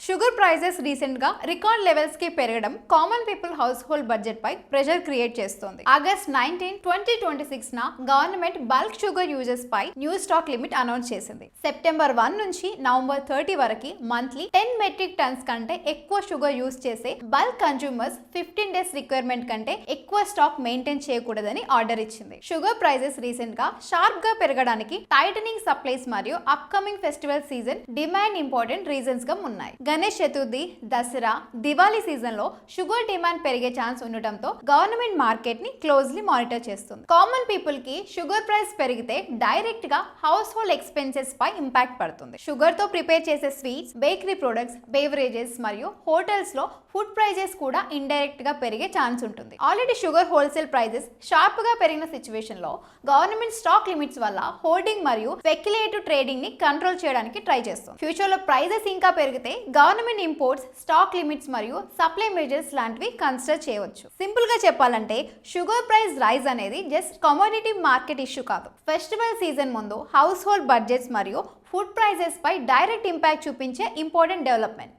Sugar prices recent గా record levels కి పెరగడం common people household budget పై ప్రెషర్ క్రియేట్ చేస్తోంది. ఆగస్ట్ 19, 2026 న గవర్నమెంట్ బల్క్ షుగర్ యూజర్స్ పై న్యూ స్టాక్ లిమిట్ అనౌన్స్ చేసింది. సెప్టెంబర్ 1 నుంచి నవంబర్ 30 వరకు మంత్లీ 10 మెట్రిక్ టన్స్ కంటే ఎక్కువ షుగర్ యూజ్ చేసే బల్క్ కన్స్యూమర్స్ 15 డేస్ రిక్వైర్మెంట్ కంటే ఎక్కువ స్టాక్ మెయింటైన్ చేయకూడదని ఆర్డర్ ఇచ్చింది. షుగర్ ప్రైజెస్ రీసెంట్ గా షార్ప్ గా పెరగడానికి టైటనింగ్ సప్లైస్ మరియు upcoming festival season demand important reasons గా ఉన్నాయి. గణేష్ చతుర్థి, దసరా, దివాళీ సీజన్ లో షుగర్ డిమాండ్ పెరిగే ఛాన్స్ ఉండటంతో గవర్నమెంట్ మార్కెట్ ని క్లోజ్లీ మానిటర్ చేస్తుంది. కామన్ పీపుల్ కి షుగర్ ప్రైస్ పెరిగితే డైరెక్ట్ గా హౌస్ హోల్డ్ ఎక్స్పెన్సెస్ పై ఇంపాక్ట్ పడుతుంది. షుగర్ తో ప్రిపేర్ చేసే స్వీట్స్, బేకరీ ప్రొడక్ట్స్, బేవరేజెస్ మరియు హోటల్స్ లో ఫుడ్ ప్రైజెస్ కూడా ఇండైరెక్ట్ గా పెరిగే ఛాన్స్ ఉంటుంది. Already sugar wholesale prices sharp గా పెరిగిన సిచ్యువేషన్ లో గవర్నమెంట్ స్టాక్ లిమిట్స్ వల్ల హోర్డింగ్ మరియు స్పెక్యులేటివ్ ట్రేడింగ్ ని కంట్రోల్ చేయడానికి ట్రై చేస్తుంది. ఫ్యూచర్ లో ప్రైజెస్ ఇంకా పెరిగితే గవర్నమెంట్ ఇంపోర్ట్స్, స్టాక్ లిమిట్స్ మరియు సప్లై మెజర్స్ లాంటివి కన్సిడర్ చేయవచ్చు. సింపుల్ గా చెప్పాలంటే షుగర్ ప్రైస్ రైజ్ అనేది జస్ట్ కమోడిటీ మార్కెట్ ఇష్యూ కాదు. ఫెస్టివల్ సీజన్ ముందు హౌస్ హోల్డ్ బడ్జెట్స్ మరియు ఫుడ్ ప్రైజెస్ పై డైరెక్ట్ ఇంపాక్ట్ చూపించే ఇంపార్టెంట్ డెవలప్మెంట్.